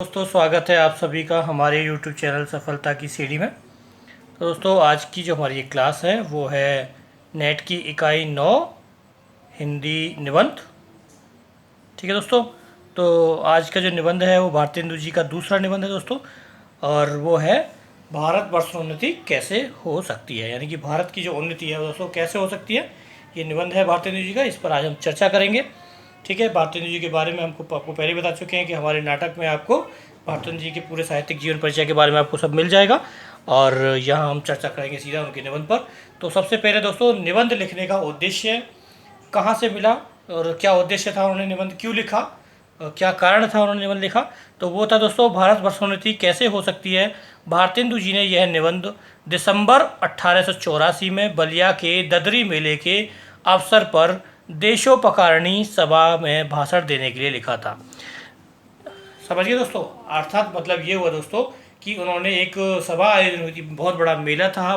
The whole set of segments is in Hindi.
दोस्तों स्वागत है आप सभी का हमारे YouTube चैनल सफलता की सीढ़ी में। तो दोस्तों आज की जो हमारी क्लास है वो है नेट की इकाई 9 हिंदी निबंध। ठीक है दोस्तों, तो आज का जो निबंध है वो भारतेंदु जी का दूसरा निबंध है दोस्तों, और वो है भारत वर्षोन्नति कैसे हो सकती है, यानी कि भारत की जो उन्नति है दोस्तों कैसे हो सकती है। ये निबंध है भारतेंदु जी का, इस पर आज हम चर्चा करेंगे। ठीक है, भारतेंदु जी के बारे में आपको पहले बता चुके हैं कि हमारे नाटक में आपको भारतेंदु जी के पूरे साहित्यिक जीवन परिचय के बारे में आपको सब मिल जाएगा, और यहाँ हम चर्चा करेंगे सीधा उनके निबंध पर। तो सबसे पहले दोस्तों निबंध लिखने का उद्देश्य कहाँ से मिला और क्या उद्देश्य था, उन्होंने निबंध क्यों लिखा, क्या कारण था उन्होंने निबंध लिखा, तो वो था दोस्तों भारत वर्षोन्नति कैसे हो सकती है। भारतेंदु जी ने यह निबंध दिसंबर 1884 में बलिया के ददरी मेले के अवसर पर देशोपकारिणी सभा में भाषण देने के लिए लिखा था। समझिए दोस्तों, अर्थात मतलब ये हुआ दोस्तों कि उन्होंने एक सभा आयोजन हुई थी, बहुत बड़ा मेला था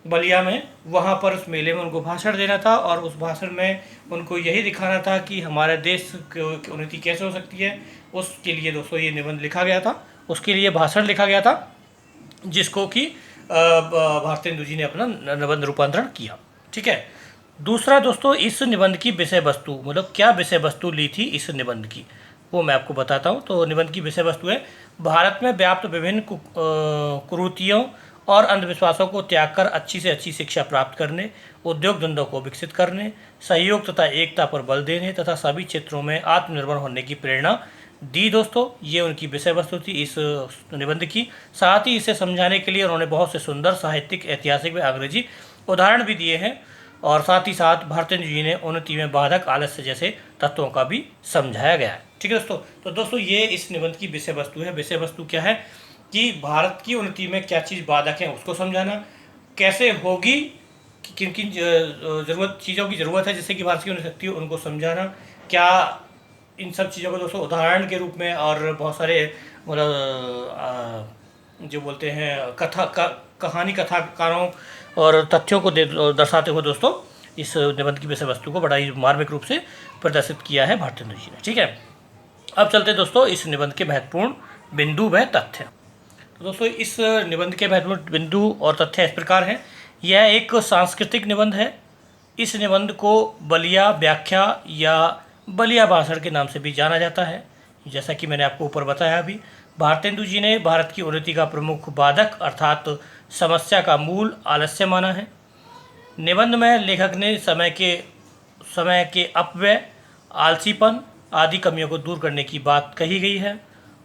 बलिया में, वहाँ पर उस मेले में उनको भाषण देना था, और उस भाषण में उनको यही दिखाना था कि हमारे देश की उन्नति कैसे हो सकती है। उसके लिए दोस्तों ये निबंध लिखा गया था, उसके लिए भाषण लिखा गया था, जिसको कि भारतेंदु जी ने अपना निबंध रूपांतरण किया। ठीक है, दूसरा दोस्तों इस निबंध की विषय वस्तु, मतलब क्या विषय वस्तु ली थी इस निबंध की, वो मैं आपको बताता हूँ। तो निबंध की विषय वस्तु है भारत में व्याप्त विभिन्न कुरीतियों और अंधविश्वासों को त्याग कर अच्छी से अच्छी शिक्षा प्राप्त करने, उद्योग धंधों को विकसित करने, सहयोग तथा एकता पर बल देने तथा सभी क्षेत्रों में आत्मनिर्भर होने की प्रेरणा दी। दोस्तों ये उनकी विषय वस्तु थी इस निबंध की। साथ ही इसे समझाने के लिए उन्होंने बहुत से सुंदर साहित्यिक, ऐतिहासिक व अंग्रेजी उदाहरण भी दिए हैं, और साथ ही साथ भारतेंदु जी ने उन्नति में बाधक आलस्य जैसे तत्वों का भी समझाया गया है। ठीक है दोस्तों, तो दोस्तों ये इस निबंध की विषय वस्तु है। विषय वस्तु क्या है कि भारत की उन्नति में क्या चीज़ बाधक है उसको समझाना, कैसे होगी, किन किन चीज़ों की ज़रूरत है जिससे कि भारत की उन्नति सकती है उनको समझाना, क्या इन सब चीज़ों को दोस्तों उदाहरण के रूप में और बहुत सारे मतलब जो बोलते हैं कहानी कथाकारों और तथ्यों को दर्शाते हुए दोस्तों इस निबंध की विषय वस्तु को बड़ा ही मार्मिक रूप से प्रदर्शित किया है भारतेंदु जी ने। ठीक है, अब चलते दोस्तों इस निबंध के महत्वपूर्ण बिंदु व तथ्य। तो दोस्तों इस निबंध के महत्वपूर्ण बिंदु और तथ्य इस प्रकार हैं। यह एक सांस्कृतिक निबंध है। इस निबंध को बलिया व्याख्या या बलिया भाषण के नाम से भी जाना जाता है। जैसा कि मैंने आपको ऊपर बताया अभी, भारतेंदु जी ने भारत की उन्नति का प्रमुख बाधक अर्थात समस्या का मूल आलस्य माना है। निबंध में लेखक ने समय के अपव्यय, आलसीपन आदि कमियों को दूर करने की बात कही गई है,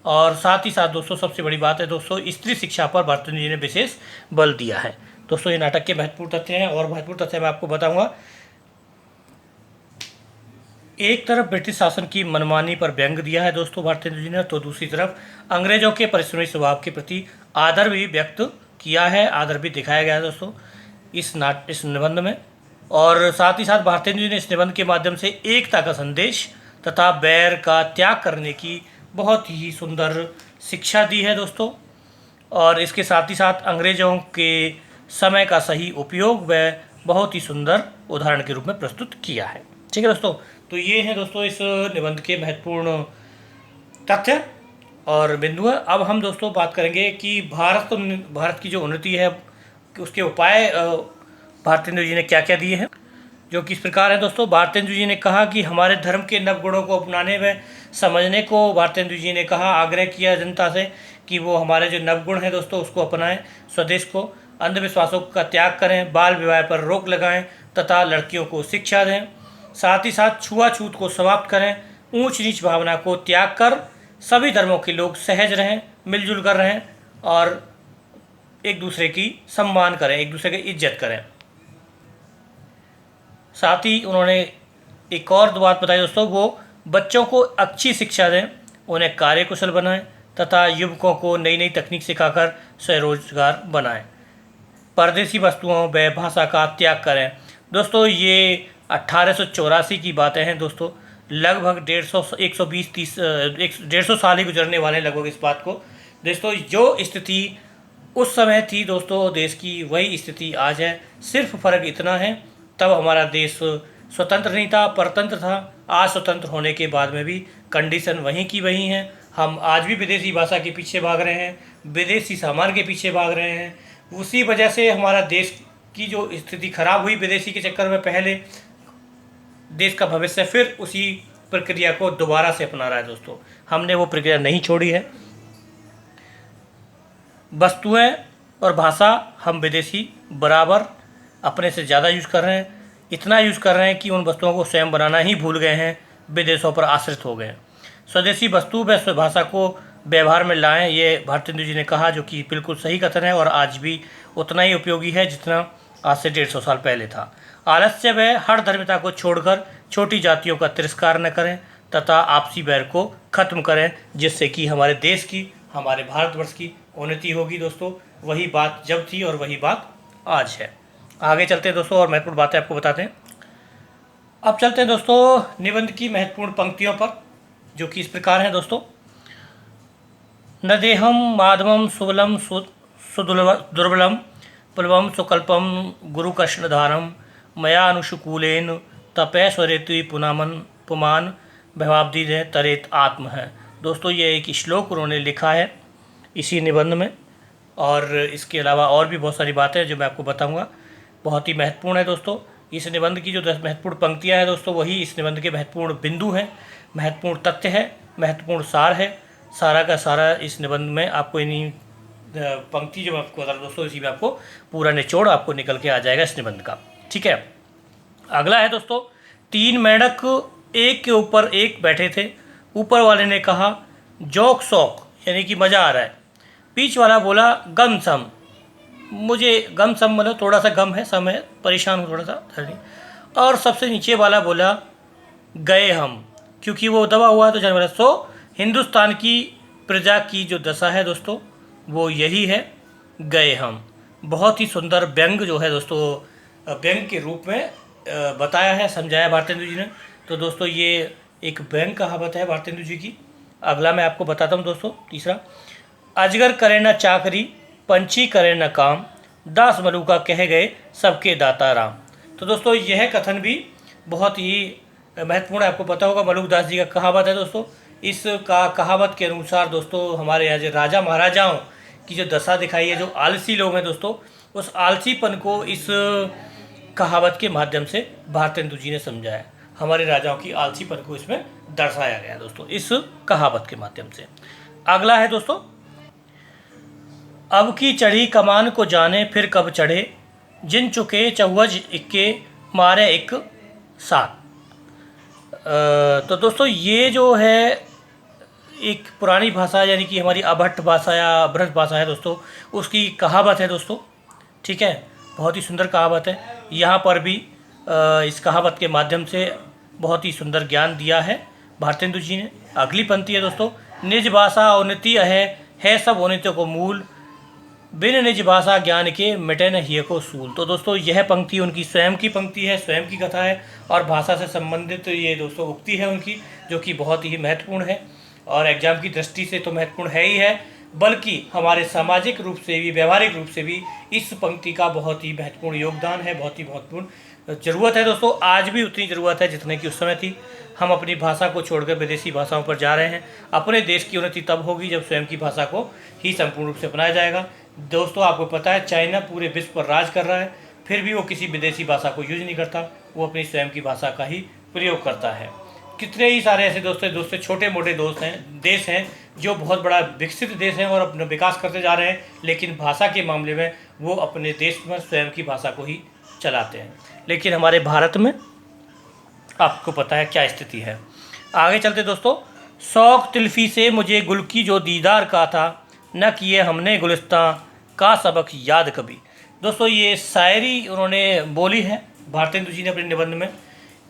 और साथ ही साथ दोस्तों सबसे बड़ी बात है दोस्तों स्त्री शिक्षा पर भारतेंदु जी ने विशेष बल दिया है। दोस्तों ये नाटक के महत्वपूर्ण तथ्य हैं, और महत्वपूर्ण तथ्य मैं आपको बताऊंगा। एक तरफ ब्रिटिश शासन की मनमानी पर व्यंग दिया है दोस्तों भारतेंदु जी ने, तो दूसरी तरफ अंग्रेजों के परिश्रमी स्वभाव के प्रति आदर भी व्यक्त किया है, आदर भी दिखाया गया है दोस्तों इस निबंध में। और साथ ही साथ भारतेंदु जी ने इस निबंध के माध्यम से एकता का संदेश तथा बैर का त्याग करने की बहुत ही सुंदर शिक्षा दी है दोस्तों, और इसके साथ ही साथ अंग्रेजों के समय का सही उपयोग व बहुत ही सुंदर उदाहरण के रूप में प्रस्तुत किया है। ठीक है दोस्तों, तो ये हैं दोस्तों इस निबंध के महत्वपूर्ण तथ्य और बिंदु है। अब हम दोस्तों बात करेंगे कि भारत की जो उन्नति है उसके उपाय भारतेंदु जी ने क्या क्या दिए हैं, जो कि इस प्रकार है दोस्तों। भारतेंदु जी ने कहा कि हमारे धर्म के नवगुणों को अपनाने व समझने को भारतेंदु जी ने कहा, आग्रह किया जनता से कि वो हमारे जो नवगुण हैं दोस्तों उसको अपनाएं, स्वदेश को, अंधविश्वासों का त्याग करें, बाल विवाह पर रोक लगाएं तथा लड़कियों को शिक्षा दें, साथ ही साथ छुआछूत को समाप्त करें, ऊंच नीच भावना को त्याग कर सभी धर्मों के लोग सहज रहें, मिलजुल कर रहें और एक दूसरे की सम्मान करें, एक दूसरे की इज्जत करें। साथ ही उन्होंने एक और बात बताई दोस्तों, वो बच्चों को अच्छी शिक्षा दें, उन्हें कार्यकुशल बनाएं तथा युवकों को नई नई तकनीक सिखाकर स्वरोजगार बनाएं, परदेसी वस्तुओं व भाषा का त्याग करें। दोस्तों ये 1884 की बातें हैं दोस्तों, लगभग 150 साल ही गुजरने वाले हैं लगभग इस बात को। दोस्तों जो स्थिति उस समय थी दोस्तों देश की, वही स्थिति आज है, सिर्फ फ़र्क इतना है तब हमारा देश स्वतंत्र नहीं था, परतंत्र था। आज स्वतंत्र होने के बाद में भी कंडीशन वहीं की वहीं है। हम आज भी विदेशी भाषा के पीछे भाग रहे हैं, विदेशी सामान के पीछे भाग रहे हैं। उसी वजह से हमारा देश की जो स्थिति खराब हुई विदेशी के चक्कर में, पहले देश का भविष्य फिर उसी प्रक्रिया को दोबारा से अपना रहा है दोस्तों। हमने वो प्रक्रिया नहीं छोड़ी है। वस्तुएं और भाषा हम विदेशी बराबर अपने से ज़्यादा यूज़ कर रहे हैं, इतना यूज़ कर रहे हैं कि उन वस्तुओं को स्वयं बनाना ही भूल गए हैं, विदेशों पर आश्रित हो गए हैं। स्वदेशी वस्तु व भाषा को व्यवहार में लाएं, ये भारतेंदु जी ने कहा, जो कि बिल्कुल सही कथन है और आज भी उतना ही उपयोगी है जितना आज से 150 साल पहले था। आलस्य व हर धर्मिता को छोड़कर छोटी जातियों का तिरस्कार न करें तथा आपसी बैर को खत्म करें, जिससे कि हमारे देश की, हमारे भारतवर्ष की उन्नति होगी दोस्तों। वही बात जब थी और वही बात आज है। आगे चलते हैं दोस्तों और महत्वपूर्ण बातें आपको बताते हैं। अब चलते हैं दोस्तों निबंध की महत्वपूर्ण पंक्तियों पर, जो कि इस प्रकार हैं दोस्तों। नदेहम माधवम सुबलम दुर्बलम प्लवम सुकल्पम गुरुकृष्णधारम मया अनुशुकूलेन तपैश्वरेति पुनामन पुमान भवाब्दि तरेत आत्म है। दोस्तों ये एक श्लोक उन्होंने लिखा है इसी निबंध में, और इसके अलावा और भी बहुत सारी बातें हैं जो मैं आपको बताऊंगा। बहुत ही महत्वपूर्ण है दोस्तों। इस निबंध की जो 10 महत्वपूर्ण पंक्तियां हैं दोस्तों, वही इस निबंध के महत्वपूर्ण बिंदु हैं, महत्वपूर्ण तथ्य है, महत्वपूर्ण सार है। सारा का सारा इस निबंध में आपको इन्हीं पंक्ति जो मैं आपको बता रहा हूँ दोस्तों, इसी में आपको पूरा निचोड़ आपको निकल के आ जाएगा इस निबंध का। ठीक है, अगला है दोस्तों, 3 मेंढक एक के ऊपर एक बैठे थे। ऊपर वाले ने कहा जोक शौक, यानी कि मज़ा आ रहा है। बीच वाला बोला गम सम, मुझे गम सम मतलब थोड़ा सा गम है, सम है, परेशान हूँ थोड़ा सा। और सबसे नीचे वाला बोला गए हम, क्योंकि वो दबा हुआ है तो जाने वाला। सो हिंदुस्तान की प्रजा की जो दशा है दोस्तों, वो यही है, गए हम। बहुत ही सुंदर व्यंग जो है दोस्तों, व्यंग के रूप में बताया है, समझाया भारतेंदु जी ने। तो दोस्तों ये एक व्यंग कहावत है भारतेंदु जी की। अगला मैं आपको बताता हूँ दोस्तों, तीसरा, अजगर करे न चाकरी पंछी करे न काम, दास मलूका कह गए सबके दाता राम। तो दोस्तों यह कथन भी बहुत ही महत्वपूर्ण है, आपको पता होगा, मलूक दास जी का कहावत है दोस्तों। इस कहावत के अनुसार दोस्तों हमारे यहाँ जो राजा महाराजाओं की जो दशा दिखाई है, जो आलसी लोग हैं दोस्तों, उस आलसीपन को इस कहावत के माध्यम से भारतेंदु जी ने समझाया। हमारे राजाओं की आलसीपन को इसमें दर्शाया गया दोस्तों इस कहावत के माध्यम से। अगला है दोस्तों, अब की चढ़ी कमान को जाने फिर कब चढ़े, जिन चुके चौवज इक्के मारे एक साथ। तो दोस्तों ये जो है एक पुरानी भाषा, यानी कि हमारी अभट्ट भाषा या ब्रज भाषा है दोस्तों, उसकी कहावत है दोस्तों। ठीक है, बहुत ही सुंदर कहावत है। यहाँ पर भी इस कहावत के माध्यम से बहुत ही सुंदर ज्ञान दिया है भारतेंदु जी ने। अगली पंक्ति है दोस्तों, निज भाषा उन्नति है सब उन्नतियों को मूल, बिन निज भाषा ज्ञान के मिटे न हिय को सूल। तो दोस्तों यह पंक्ति उनकी स्वयं की पंक्ति है, स्वयं की कथा है, और भाषा से संबंधित ये दोस्तों उक्ति है उनकी, जो कि बहुत ही महत्वपूर्ण है और एग्जाम की दृष्टि से तो महत्वपूर्ण है ही है, बल्कि हमारे सामाजिक रूप से भी, व्यवहारिक रूप से भी इस पंक्ति का बहुत ही महत्वपूर्ण योगदान है, बहुत ही महत्वपूर्ण ज़रूरत है दोस्तों। आज भी उतनी ज़रूरत है जितने की उस समय थी। हम अपनी भाषा को छोड़कर विदेशी भाषाओं पर जा रहे हैं। अपने देश की उन्नति तब होगी जब स्वयं की भाषा को ही संपूर्ण रूप से अपनाया जाएगा। दोस्तों आपको पता है, चाइना पूरे विश्व पर राज कर रहा है, फिर भी वो किसी विदेशी भाषा को यूज नहीं करता, वो अपनी स्वयं की भाषा का ही प्रयोग करता है। कितने ही सारे ऐसे दोस्तों छोटे मोटे देश हैं जो बहुत बड़ा विकसित देश हैं और अपना विकास करते जा रहे हैं, लेकिन भाषा के मामले में वो अपने देश में स्वयं की भाषा को ही चलाते हैं। लेकिन हमारे भारत में आपको पता है क्या स्थिति है। आगे चलते दोस्तों, शौक तिल्फी से मुझे गुल की जो दीदार का था, न किए हमने गुलिस्तां का सबक याद कभी। दोस्तों ये शायरी उन्होंने बोली है भारतेंदु जी ने अपने निबंध में,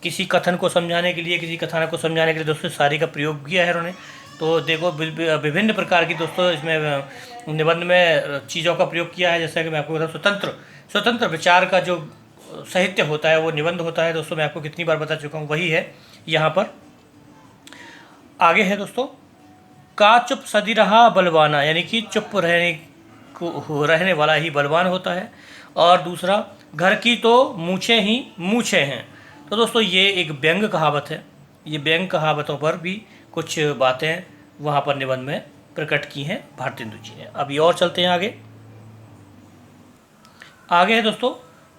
किसी कथन को समझाने के लिए, किसी कथानक को समझाने के लिए दोस्तों शायरी का प्रयोग किया है उन्होंने। तो देखो विभिन्न प्रकार की दोस्तों इसमें निबंध में चीज़ों का प्रयोग किया है। जैसा कि मैं आपको बताऊँ, स्वतंत्र विचार का जो साहित्य होता है वो निबंध होता है दोस्तों। मैं आपको कितनी बार बता चुका हूँ, वही है यहाँ पर। आगे है दोस्तों, का चुप सदी रहा बलवाना, यानी कि चुप रहने वाला ही बलवान होता है। और दूसरा, घर की तो मूछें ही मूछें हैं। तो दोस्तों ये एक व्यंग कहावत है। ये व्यंग कहावतों पर भी कुछ बातें वहाँ पर निबंध में प्रकट की हैं भारतेंदु जी ने। अभी और चलते हैं आगे। आगे है दोस्तों,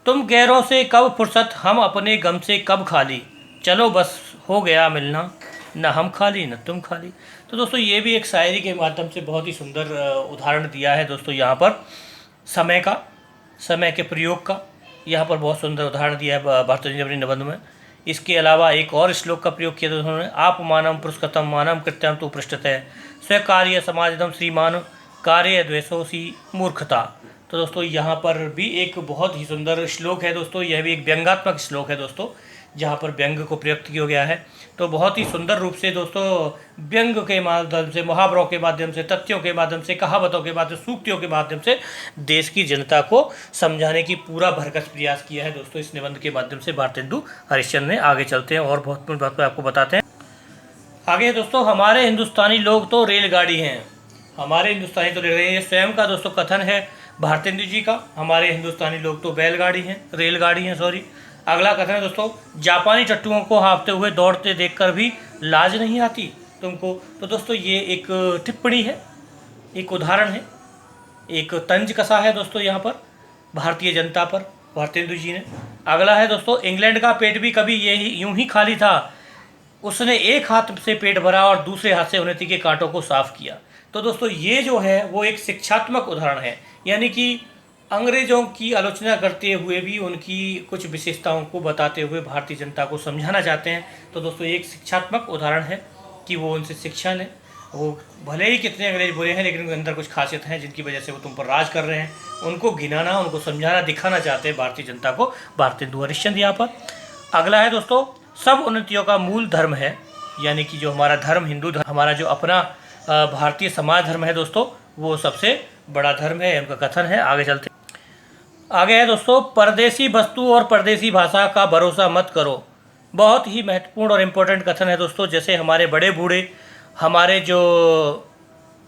तुम गैरों से कब फुर्सत, हम अपने गम से कब खाली, चलो बस हो गया मिलना, न हम खाली न तुम खाली। तो दोस्तों ये भी एक शायरी के माध्यम से बहुत ही सुंदर उदाहरण दिया है दोस्तों। यहाँ पर समय का, समय के प्रयोग का यहाँ पर बहुत सुंदर उदाहरण दिया है भारतेंदु जी ने अपने निबंध में। इसके अलावा एक और श्लोक का प्रयोग किया था उन्होंने, आप मानम पुरस्कृतम मानम कृत्यम तो पृष्ठतः स्वीकार्य समाजदम श्रीमान कार्य द्वेषोसी मूर्खता। तो दोस्तों यहाँ पर भी एक बहुत ही सुंदर श्लोक है दोस्तों। यह भी एक व्यंग्यात्मक श्लोक है दोस्तों, जहाँ पर व्यंग को प्रयुक्त किया गया है। तो बहुत ही सुंदर रूप से दोस्तों व्यंग के माध्यम से, मुहावरों के माध्यम से, तथ्यों के माध्यम से, कहावतों के माध्यम से, सूक्तियों के माध्यम से देश की जनता को समझाने की पूरा भरकस प्रयास किया है दोस्तों इस निबंध के माध्यम से भारतेंदु हरिश्चंद्र ने। आगे चलते हैं और बहुत बात आपको बताते हैं। आगे दोस्तों, हमारे हिंदुस्तानी लोग तो रेलगाड़ी हैं, हमारे हिंदुस्तानी तो रेलगाड़ी, ये स्वयं का दोस्तों कथन है भारतेंदु जी का। हमारे हिंदुस्तानी लोग तो बैलगाड़ी हैं, रेलगाड़ी हैं सॉरी। अगला कथन है दोस्तों, जापानी टट्टुओं को हाँफते हुए दौड़ते देखकर भी लाज नहीं आती तुमको। तो दोस्तों ये एक टिप्पणी है, एक उदाहरण है, एक तंज कसा है दोस्तों यहाँ पर भारतीय जनता पर भारतेंदु जी ने। अगला है दोस्तों, इंग्लैंड का पेट भी कभी यूं ही खाली था, उसने एक हाथ से पेट भरा और दूसरे हाथ से उन्नति के कांटों को साफ किया। तो दोस्तों ये जो है वो एक शिक्षात्मक उदाहरण है, यानी कि अंग्रेजों की आलोचना करते हुए भी उनकी कुछ विशेषताओं को बताते हुए भारतीय जनता को समझाना चाहते हैं। तो दोस्तों एक शिक्षात्मक उदाहरण है कि वो उनसे शिक्षा लें। वो भले ही कितने अंग्रेज बुरे हैं, लेकिन उनके अंदर कुछ खासियत हैं जिनकी वजह से वो तुम पर राज कर रहे हैं। उनको गिनाना, उनको समझाना, दिखाना चाहते हैं भारतीय जनता को भारतेंदु हरिश्चंद्र यहाँ पर। अगला है दोस्तों, सब उन्नतियों का मूल धर्म है, यानी कि जो हमारा धर्म हिंदू धर्म, हमारा जो अपना भारतीय समाज धर्म है दोस्तों, वो सबसे बड़ा धर्म है, उनका कथन है। आगे चलते आगे है दोस्तों, परदेसी वस्तु और परदेसी भाषा का भरोसा मत करो। बहुत ही महत्वपूर्ण और इम्पोर्टेंट कथन है दोस्तों। जैसे हमारे बड़े बूढ़े, हमारे जो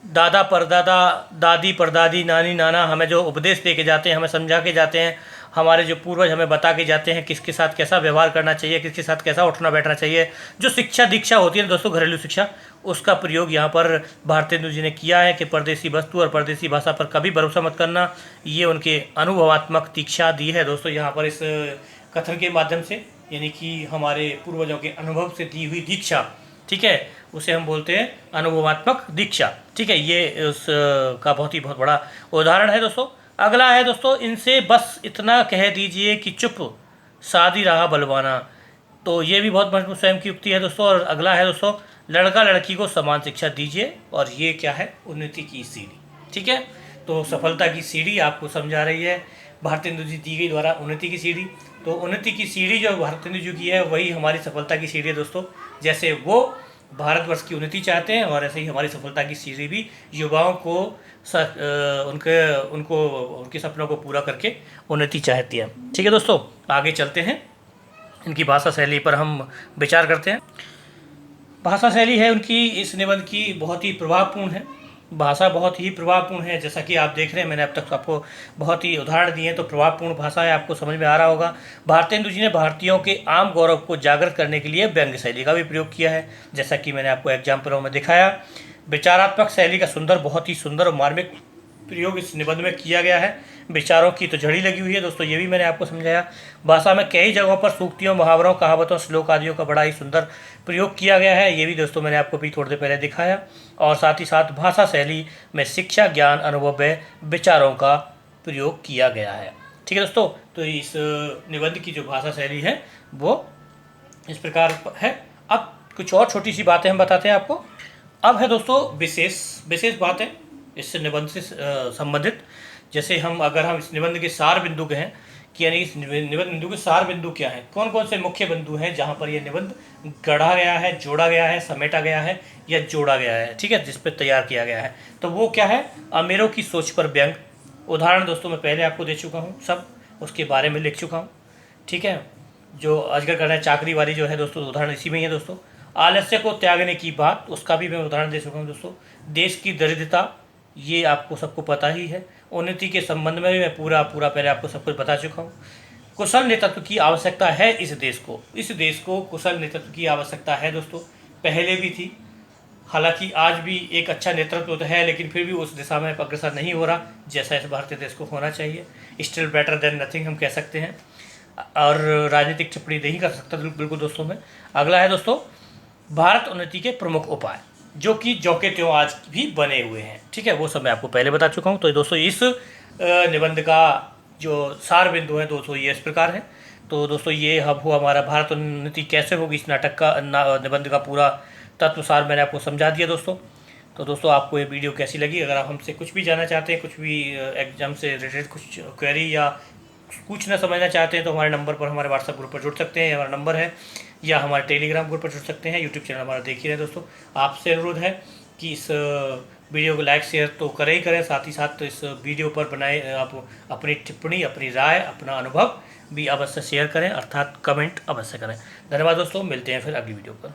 दादा परदादा, दादी परदादी, नानी नाना हमें जो उपदेश दे के जाते हैं, हमें समझा के जाते हैं, हमारे जो पूर्वज हमें बता के जाते हैं किसके साथ कैसा व्यवहार करना चाहिए, किसके साथ कैसा उठना बैठना चाहिए, जो शिक्षा दीक्षा होती है दोस्तों, घरेलू शिक्षा, उसका प्रयोग यहाँ पर भारतेंदु जी ने किया है कि परदेसी वस्तु और परदेसी भाषा पर कभी भरोसा मत करना। ये उनके अनुभवात्मक दीक्षा दी है दोस्तों यहाँ पर इस कथन के माध्यम से, यानी कि हमारे पूर्वजों के अनुभव से दी हुई दीक्षा, ठीक है, उसे हम बोलते हैं अनुभवात्मक दीक्षा, ठीक है। ये उस का बहुत बड़ा उदाहरण है दोस्तों। अगला है दोस्तों, इनसे बस इतना कह दीजिए कि चुप शादी रहा बलवाना। तो ये भी बहुत महत्वपूर्ण स्वयं की युक्ति है दोस्तों। और अगला है दोस्तों, लड़का लड़की को समान शिक्षा दीजिए, और ये क्या है, उन्नति की सीढ़ी, ठीक है। तो सफलता की सीढ़ी आपको समझा रही है भारतेंदु जी दी गई द्वारा, उन्नति की सीढ़ी। तो उन्नति की सीढ़ी जो भारतेंदु जी की है वही हमारी सफलता की सीढ़ी है दोस्तों। जैसे वो भारतवर्ष की उन्नति चाहते हैं, और ऐसे ही हमारी सफलता की सीढ़ी भी युवाओं को उनके सपनों को पूरा करके उन्नति चाहती है, ठीक है दोस्तों। आगे चलते हैं, इनकी भाषा शैली पर हम विचार करते हैं। भाषा शैली है उनकी इस निबंध की बहुत ही प्रभावपूर्ण है, भाषा बहुत ही प्रभावपूर्ण है। जैसा कि आप देख रहे हैं, मैंने अब तक आपको बहुत ही उदाहरण दिए हैं, तो प्रभावपूर्ण भाषा है, आपको समझ में आ रहा होगा। भारतेंदु जी ने भारतीयों के आम गौरव को जागृत करने के लिए व्यंग्य शैली का भी प्रयोग किया है, जैसा कि मैंने आपको एग्जाम्पलों में दिखाया। विचारात्मक शैली का बहुत ही सुंदर और मार्मिक प्रयोग इस निबंध में किया गया है। विचारों की तो झड़ी लगी हुई है दोस्तों, ये भी मैंने आपको समझाया। भाषा में कई जगहों पर सूक्तियों, मुहावरों, कहावतों, श्लोक आदियों का बड़ा ही सुंदर प्रयोग किया गया है, ये भी दोस्तों मैंने आपको भी थोड़ी देर पहले दिखाया। और साथ ही साथ भाषा शैली में शिक्षा, ज्ञान, अनुभव व विचारों का प्रयोग किया गया है, ठीक है दोस्तों। तो इस निबंध की जो भाषा शैली है वो इस प्रकार है। अब कुछ और छोटी सी बातें हम बताते हैं आपको। अब है दोस्तों विशेष बातें इस निबंध से संबंधित। जैसे अगर हम इस निबंध के सार बिंदु कहें कि यानी इस निबंध बिंदु के सार बिंदु क्या हैं, कौन कौन से मुख्य बिंदु हैं जहाँ पर यह निबंध गढ़ा गया है, जोड़ा गया है, समेटा गया है या जोड़ा गया है, ठीक है, जिस पर तैयार किया गया है। तो वो क्या है, अमीरों की सोच पर व्यंग। उदाहरण दोस्तों मैं पहले आपको दे चुका हूँ, सब उसके बारे में लिख चुका हूँ, ठीक है। जो अजगर करना है चाकरी वाली जो है दोस्तों, उदाहरण इसी में ही है दोस्तों। आलस्य को त्यागने की बात, उसका भी मैं उदाहरण दे चुका हूँ दोस्तों। देश की दरिद्रता, ये आपको सबको पता ही है। उन्नति के संबंध में भी मैं पूरा पहले आपको सब कुछ बता चुका हूँ। कुशल नेतृत्व की आवश्यकता है इस देश को कुशल नेतृत्व की आवश्यकता है दोस्तों, पहले भी थी, हालांकि आज भी एक अच्छा नेतृत्व तो है, लेकिन फिर भी उस दिशा में अग्रसर नहीं हो रहा जैसा इस भारतीय देश को होना चाहिए। स्टिल बेटर देन नथिंग हम कह सकते हैं, और राजनीतिक टिप्पणी नहीं कर सकता बिल्कुल दोस्तों में। अगला है दोस्तों भारत उन्नति के प्रमुख उपाय, जो कि ज्यों के त्यों आज भी बने हुए हैं। ठीक है, वो सब मैं आपको पहले बता चुका हूँ। तो दोस्तों इस निबंध का जो सार बिंदु है दोस्तों ये इस प्रकार है। तो दोस्तों ये अब हुआ हमारा भारत उन्नति कैसे होगी, इस नाटक का निबंध का पूरा तत्व सार मैंने आपको समझा दिया दोस्तों। तो दोस्तों आपको ये वीडियो कैसी लगी? अगर आप हमसे कुछ भी जानना चाहते हैं, कुछ भी एग्जाम से रिलेटेड कुछ क्वेरी या कुछ ना समझना चाहते हैं, तो हमारे नंबर पर, हमारे व्हाट्सएप ग्रुप पर जुड़ सकते हैं, हमारा नंबर है, या हमारे टेलीग्राम ग्रुप पर जुड़ सकते हैं। यूट्यूब चैनल हमारा देख ही रहे दोस्तों। आपसे अनुरोध है कि इस वीडियो को लाइक शेयर तो करें ही करें, साथ ही साथ इस वीडियो पर बनाए आप अपनी टिप्पणी, अपनी राय, अपना अनुभव भी अवश्य शेयर करें, अर्थात कमेंट अवश्य करें। धन्यवाद दोस्तों, मिलते हैं फिर अगली वीडियो पर।